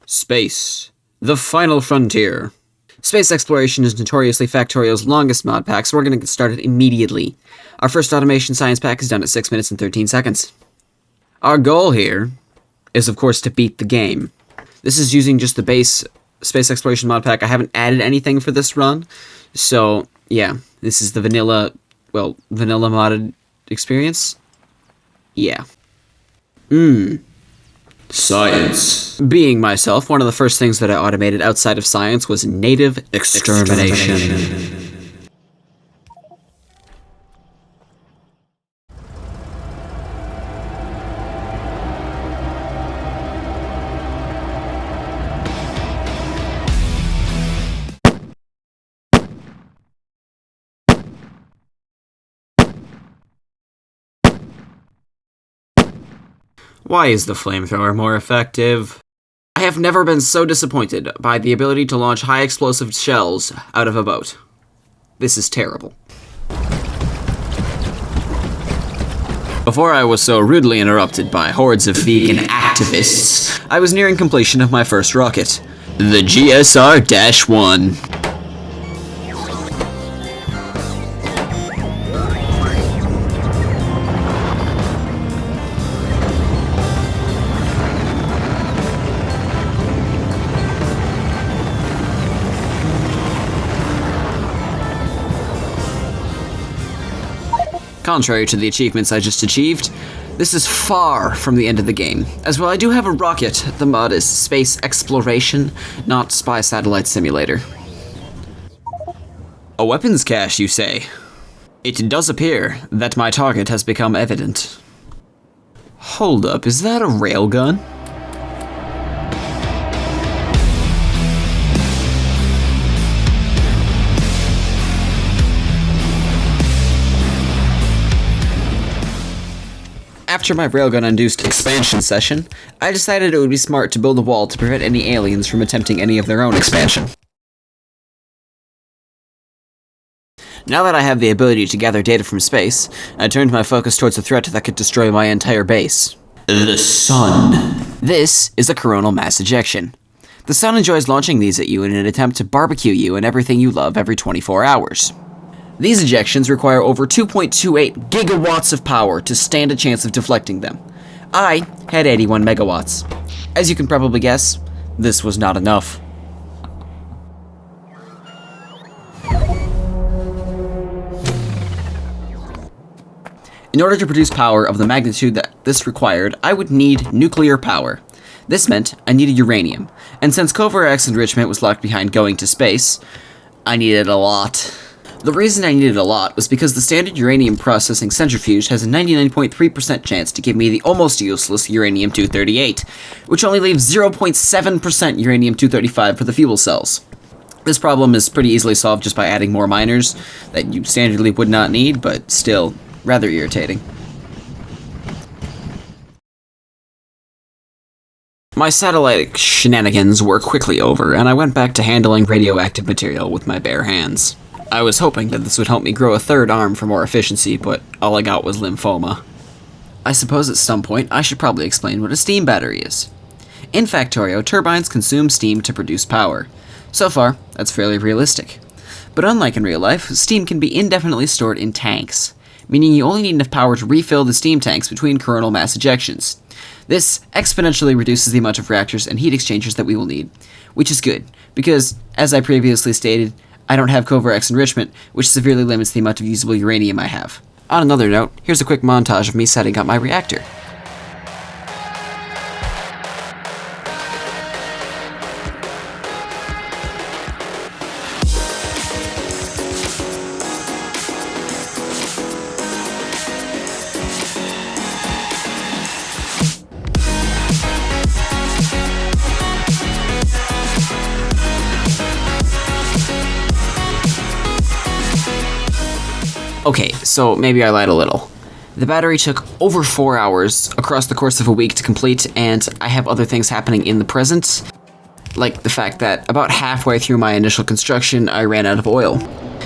Space, the final frontier. Space exploration is notoriously Factorio's longest mod pack, so we're going to get started immediately. Our first automation science pack is done at 6 minutes and 13 seconds. Our goal here is, of course, to beat the game. This is using just the base space exploration mod pack. I haven't added anything for this run, so yeah, this is the vanilla modded experience. Yeah. Science. Being myself, one of the first things that I automated outside of science was native extermination. Why is the flamethrower more effective? I have never been so disappointed by the ability to launch high explosive shells out of a boat. This is terrible. Before I was so rudely interrupted by hordes of vegan activists, I was nearing completion of my first rocket, the GSR-1. Contrary to the achievements I just achieved, this is far from the end of the game. As well, I do have a rocket. The mod is Space Exploration, not Spy Satellite Simulator. A weapons cache, you say? It does appear that my target has become evident. Hold up, is that a railgun? After my Railgun-induced expansion session, I decided it would be smart to build a wall to prevent any aliens from attempting any of their own expansion. Now that I have the ability to gather data from space, I turned my focus towards a threat that could destroy my entire base. The Sun. This is a coronal mass ejection. The Sun enjoys launching these at you in an attempt to barbecue you and everything you love every 24 hours. These ejections require over 2.28 gigawatts of power to stand a chance of deflecting them. I had 81 megawatts. As you can probably guess, this was not enough. In order to produce power of the magnitude that this required, I would need nuclear power. This meant I needed uranium, and since Covert enrichment was locked behind going to space, I needed a lot. The reason I needed a lot was because the standard uranium processing centrifuge has a 99.3% chance to give me the almost useless uranium-238, which only leaves 0.7% uranium-235 for the fuel cells. This problem is pretty easily solved just by adding more miners that you standardly would not need, but still, rather irritating. My satellite shenanigans were quickly over, and I went back to handling radioactive material with my bare hands. I was hoping that this would help me grow a third arm for more efficiency, but all I got was lymphoma. I suppose at some point I should probably explain what a steam battery is. In Factorio, turbines consume steam to produce power. So far, that's fairly realistic. But unlike in real life, steam can be indefinitely stored in tanks, meaning you only need enough power to refill the steam tanks between coronal mass ejections. This exponentially reduces the amount of reactors and heat exchangers that we will need, which is good, because, as I previously stated, I don't have Covert enrichment, which severely limits the amount of usable uranium I have. On another note, here's a quick montage of me setting up my reactor. Okay, so maybe I lied a little. The battery took over 4 hours across the course of a week to complete, and I have other things happening in the present, like the fact that about halfway through my initial construction, I ran out of oil.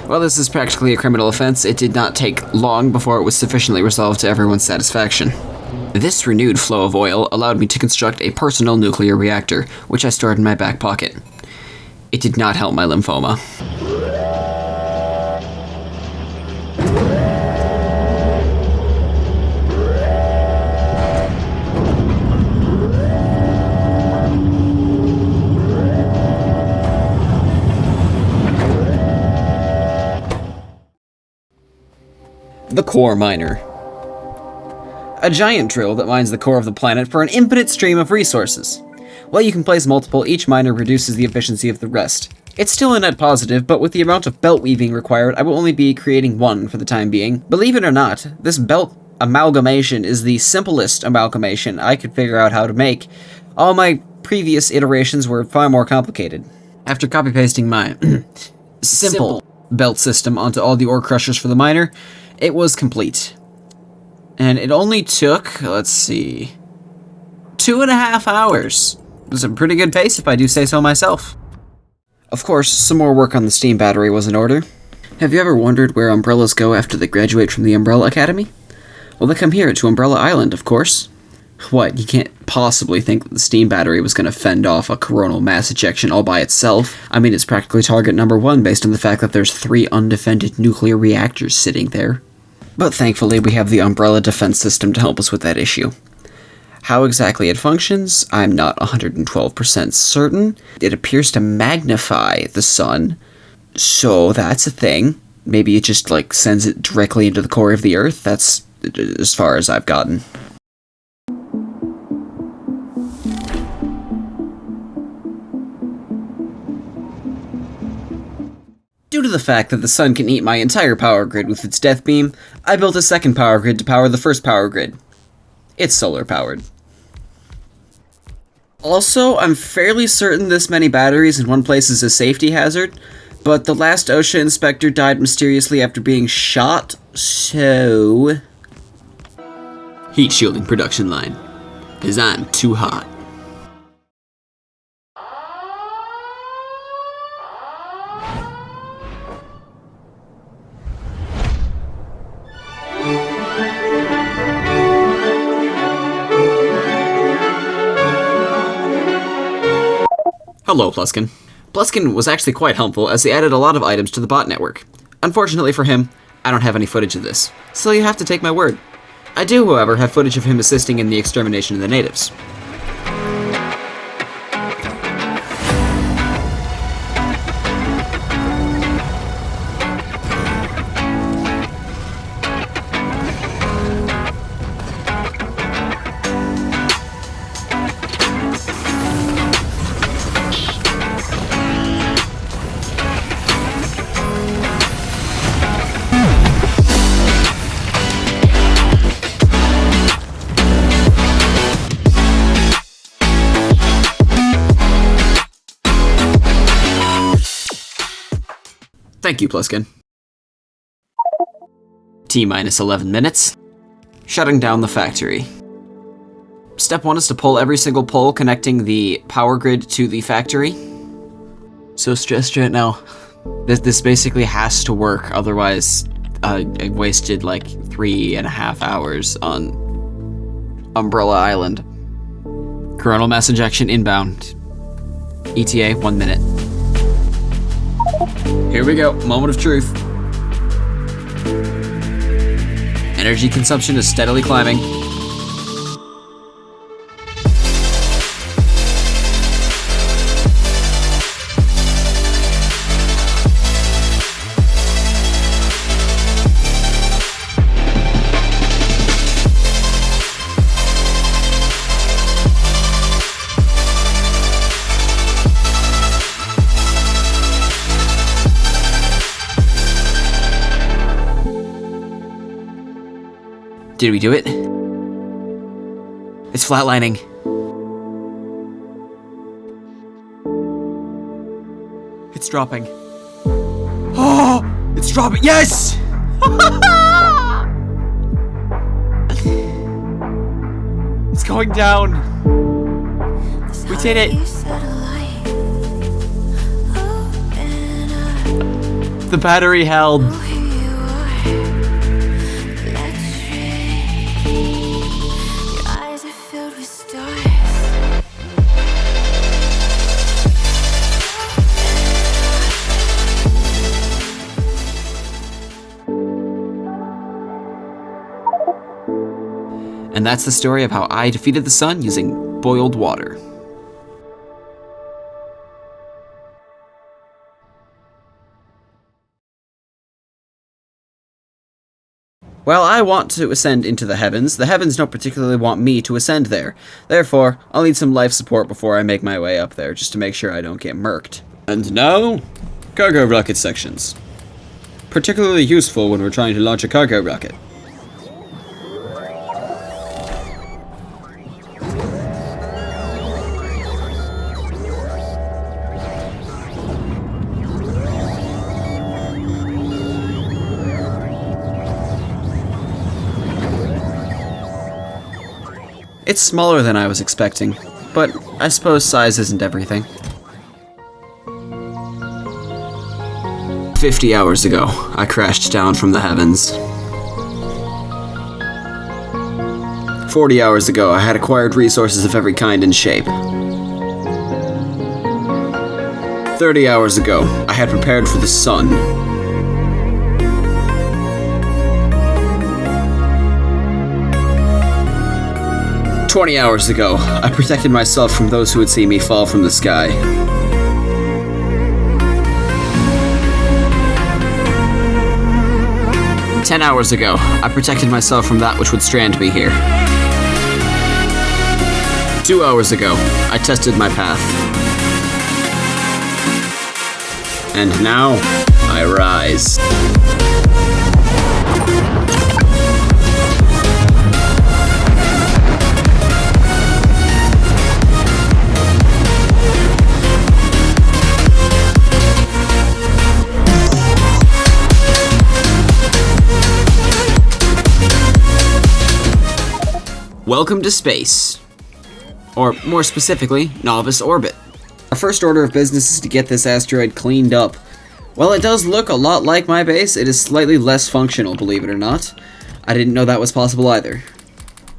While this is practically a criminal offense, it did not take long before it was sufficiently resolved to everyone's satisfaction. This renewed flow of oil allowed me to construct a personal nuclear reactor, which I stored in my back pocket. It did not help my lymphoma. The core miner. A giant drill that mines the core of the planet for an infinite stream of resources. While you can place multiple, each miner reduces the efficiency of the rest. It's still a net positive, but with the amount of belt weaving required, I will only be creating one for the time being. Believe it or not, this belt amalgamation is the simplest amalgamation I could figure out how to make. All my previous iterations were far more complicated. After copy-pasting my simple belt system onto all the ore crushers for the miner, it was complete. And it only took, let's see, 2.5 hours. It was a pretty good pace if I do say so myself. Of course, some more work on the steam battery was in order. Have you ever wondered where umbrellas go after they graduate from the Umbrella Academy? Well, they come here to Umbrella Island, of course. What, you can't possibly think that the steam battery was going to fend off a coronal mass ejection all by itself. I mean, it's practically target number 1 based on the fact that there's 3 undefended nuclear reactors sitting there. But thankfully, we have the Umbrella defense system to help us with that issue. How exactly it functions, I'm not 112% certain. It appears to magnify the sun, so that's a thing. Maybe it just, sends it directly into the core of the Earth. That's as far as I've gotten. Due to the fact that the sun can eat my entire power grid with its death beam, I built a second power grid to power the first power grid. It's solar powered. Also, I'm fairly certain this many batteries in one place is a safety hazard, but the last OSHA inspector died mysteriously after being shot, so... Heat shielding production line, 'cause I'm too hot. Hello, Pleskin. Pleskin was actually quite helpful as he added a lot of items to the bot network. Unfortunately for him, I don't have any footage of this, so you have to take my word. I do, however, have footage of him assisting in the extermination of the natives. Thank you, Pleskin. T-minus 11 minutes. Shutting down the factory. Step 1 is to pull every single pole connecting the power grid to the factory. So stressed right now. This basically has to work, otherwise I wasted 3.5 hours on Umbrella Island. Coronal mass ejection inbound. ETA 1 minute. Here we go, moment of truth. Energy consumption is steadily climbing. Did we do it? It's flatlining. It's dropping. Oh! It's dropping! Yes! It's going down. We did it. The battery held. And that's the story of how I defeated the sun using boiled water. Well, I want to ascend into the heavens. The heavens don't particularly want me to ascend there. Therefore, I'll need some life support before I make my way up there, just to make sure I don't get murked. And now, cargo rocket sections. Particularly useful when we're trying to launch a cargo rocket. It's smaller than I was expecting, but I suppose size isn't everything. 50 hours ago, I crashed down from the heavens. 40 hours ago, I had acquired resources of every kind and shape. 30 hours ago, I had prepared for the sun. 20 hours ago, I protected myself from those who would see me fall from the sky. "10 hours ago, I protected myself from that which would strand me here. 2 hours ago, I tested my path. And now, I rise." Welcome to space. Or, more specifically, Novice Orbit. Our first order of business is to get this asteroid cleaned up. While it does look a lot like my base, it is slightly less functional, believe it or not. I didn't know that was possible either.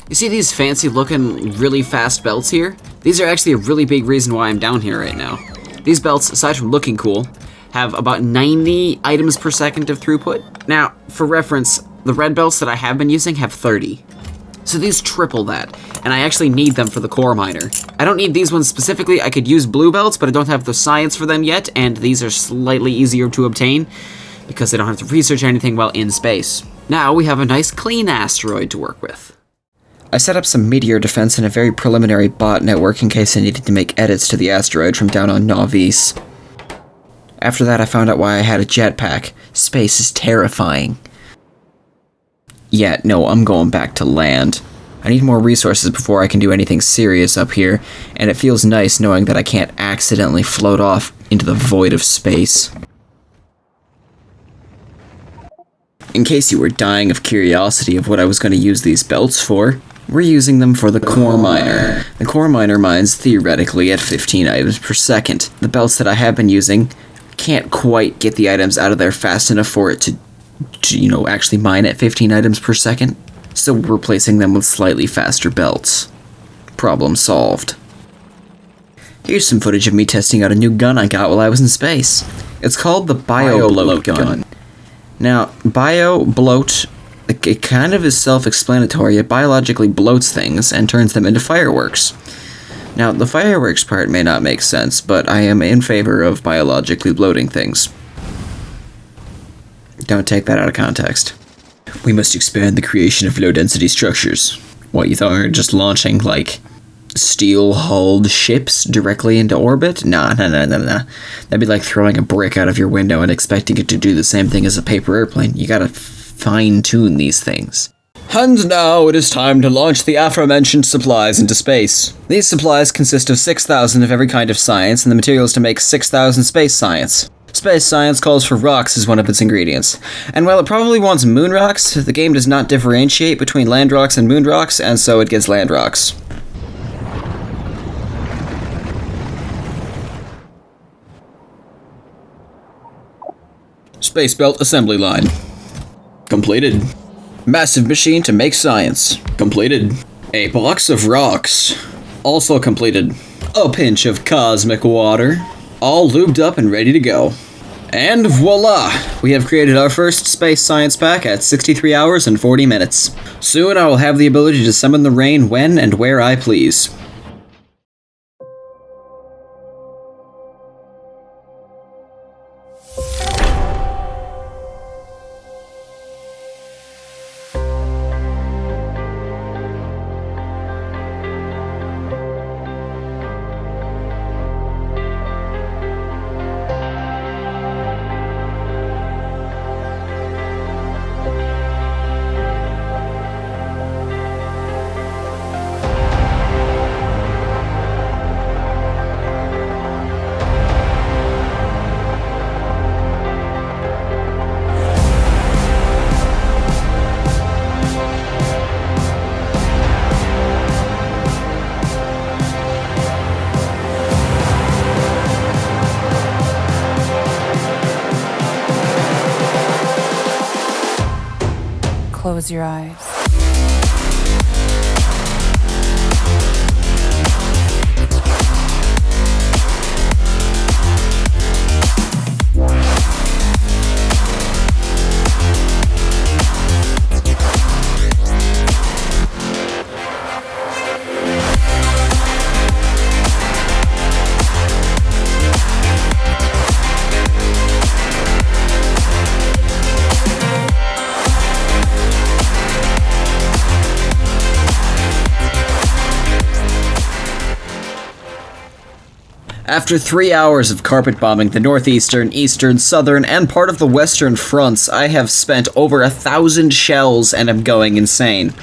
You see these fancy looking, really fast belts here? These are actually a really big reason why I'm down here right now. These belts, aside from looking cool, have about 90 items per second of throughput. Now, for reference, the red belts that I have been using have 30. So these triple that, and I actually need them for the core miner. I don't need these ones specifically. I could use blue belts, but I don't have the science for them yet, and these are slightly easier to obtain because I don't have to research anything while in space. Now we have a nice clean asteroid to work with. I set up some meteor defense and a very preliminary bot network in case I needed to make edits to the asteroid from down on Novice. After that, I found out why I had a jetpack. Space is terrifying. Yeah, no, I'm going back to land. I need more resources before I can do anything serious up here, and it feels nice knowing that I can't accidentally float off into the void of space. In case you were dying of curiosity of what I was going to use these belts for, we're using them for the core miner. The core miner mines theoretically at 15 items per second. The belts that I have been using can't quite get the items out of there fast enough for it to actually mine at 15 items per second, so we're replacing them with slightly faster belts. Problem solved. Here's some footage of me testing out a new gun I got while I was in space. It's called the Bio-Bloat gun. Now, Bio-Bloat, it kind of is self-explanatory. It biologically bloats things and turns them into fireworks. Now, the fireworks part may not make sense, but I am in favor of biologically bloating things. Don't take that out of context. We must expand the creation of low-density structures. What, you thought we were just launching, like, steel-hulled ships directly into orbit? Nah. That'd be like throwing a brick out of your window and expecting it to do the same thing as a paper airplane. You gotta fine-tune these things. And now it is time to launch the aforementioned supplies into space. These supplies consist of 6,000 of every kind of science and the materials to make 6,000 space science. Space science calls for rocks as one of its ingredients. And while it probably wants moon rocks, the game does not differentiate between land rocks and moon rocks, and so it gets land rocks. Space belt assembly line. Completed. Massive machine to make science. Completed. A box of rocks. Also completed. A pinch of cosmic water. All lubed up and ready to go. And voila! We have created our first space science pack at 63 hours and 40 minutes. Soon I will have the ability to summon the rain when and where I please. Close your eyes. After 3 hours of carpet bombing the northeastern, eastern, southern, and part of the western fronts, I have spent over 1,000 shells and am going insane.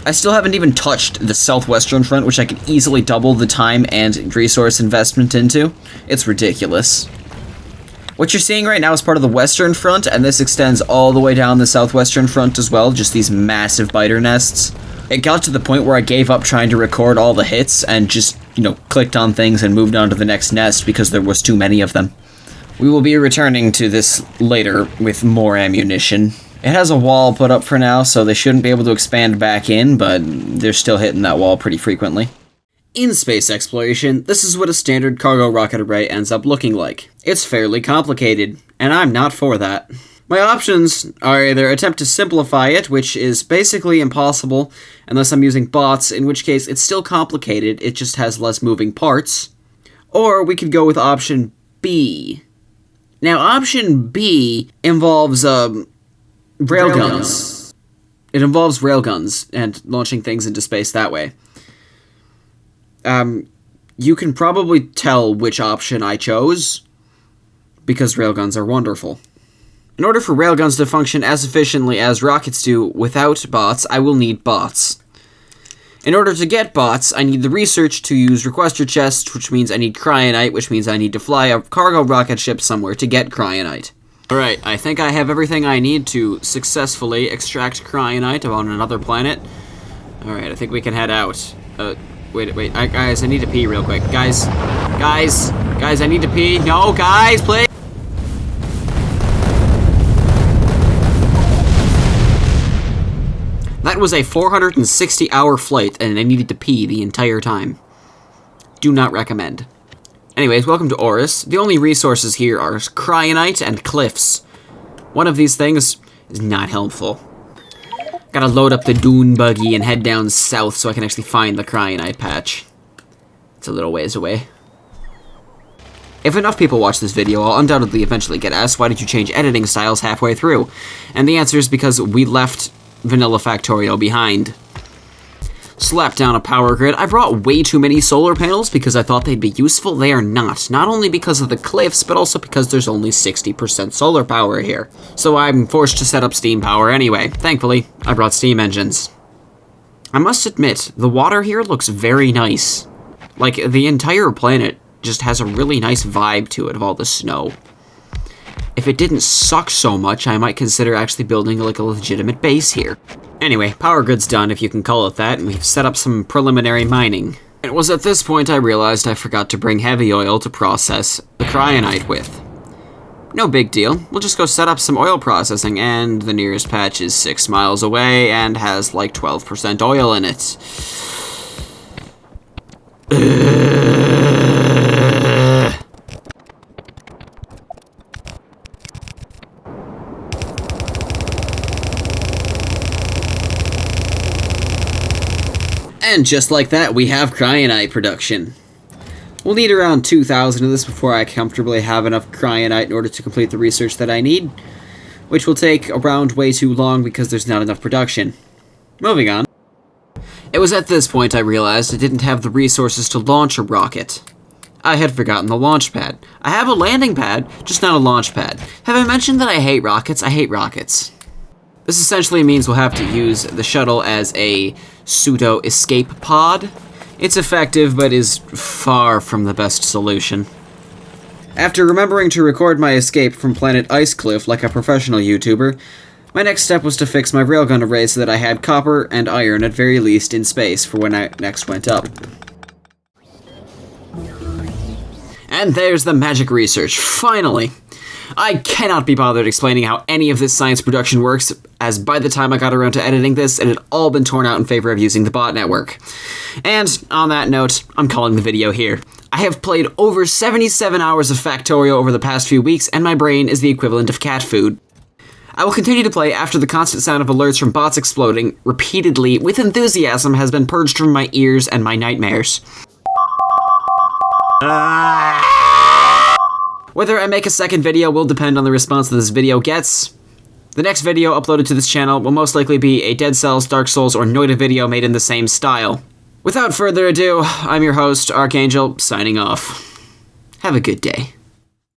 I still haven't even touched the southwestern front, which I could easily double the time and resource investment into. It's ridiculous. What you're seeing right now is part of the western front, and this extends all the way down the southwestern front as well, just these massive biter nests. It got to the point where I gave up trying to record all the hits and just, clicked on things and moved on to the next nest because there was too many of them. We will be returning to this later with more ammunition. It has a wall put up for now, so they shouldn't be able to expand back in, but they're still hitting that wall pretty frequently. In space exploration, this is what a standard cargo rocket array ends up looking like. It's fairly complicated, and I'm not for that. My options are either attempt to simplify it, which is basically impossible unless I'm using bots, in which case it's still complicated, it just has less moving parts. Or we could go with option B. Now, option B involves, railguns. It involves railguns and launching things into space that way. You can probably tell which option I chose, because railguns are wonderful. In order for railguns to function as efficiently as rockets do without bots, I will need bots. In order to get bots, I need the research to use requester chests, which means I need cryonite, which means I need to fly a cargo rocket ship somewhere to get cryonite. Alright, I think I have everything I need to successfully extract cryonite on another planet. Alright, I think we can head out. Wait, guys, I need to pee real quick. Guys, I need to pee. No, guys, please! That was a 460-hour flight, and I needed to pee the entire time. Do not recommend. Anyways, welcome to Oris. The only resources here are cryonite and cliffs. One of these things is not helpful. Gotta load up the dune buggy and head down south so I can actually find the cryonite patch. It's a little ways away. If enough people watch this video, I'll undoubtedly eventually get asked, why did you change editing styles halfway through? And the answer is because we left Vanilla Factorio behind. Slap down a power grid. I brought way too many solar panels because I thought they'd be useful. They are not. Not only because of the cliffs, but also because there's only 60% solar power here. So I'm forced to set up steam power anyway. Thankfully, I brought steam engines. I must admit, the water here looks very nice. Like, the entire planet just has a really nice vibe to it of all the snow. If it didn't suck so much, I might consider actually building like a legitimate base here. Anyway, power grid's done, if you can call it that, and we've set up some preliminary mining. It was at this point I realized I forgot to bring heavy oil to process the cryonite with. No big deal, we'll just go set up some oil processing, and the nearest patch is 6 miles away and has like 12% oil in it. And just like that, we have cryonite production. We'll need around 2,000 of this before I comfortably have enough cryonite in order to complete the research that I need, which will take around way too long because there's not enough production. Moving on. It was at this point I realized I didn't have the resources to launch a rocket. I had forgotten the launch pad. I have a landing pad, just not a launch pad. Have I mentioned that I hate rockets? I hate rockets. This essentially means we'll have to use the shuttle as a pseudo-escape pod. It's effective, but is far from the best solution. After remembering to record my escape from planet Icecliff like a professional YouTuber, my next step was to fix my railgun array so that I had copper and iron at very least in space for when I next went up. And there's the magic research, finally! I cannot be bothered explaining how any of this science production works, as by the time I got around to editing this, it had all been torn out in favor of using the bot network. And, on that note, I'm calling the video here. I have played over 77 hours of Factorio over the past few weeks, and my brain is the equivalent of cat food. I will continue to play after the constant sound of alerts from bots exploding repeatedly with enthusiasm has been purged from my ears and my nightmares. Whether I make a second video will depend on the response that this video gets. The next video uploaded to this channel will most likely be a Dead Cells, Dark Souls, or Noita video made in the same style. Without further ado, I'm your host, Archangel, signing off. Have a good day.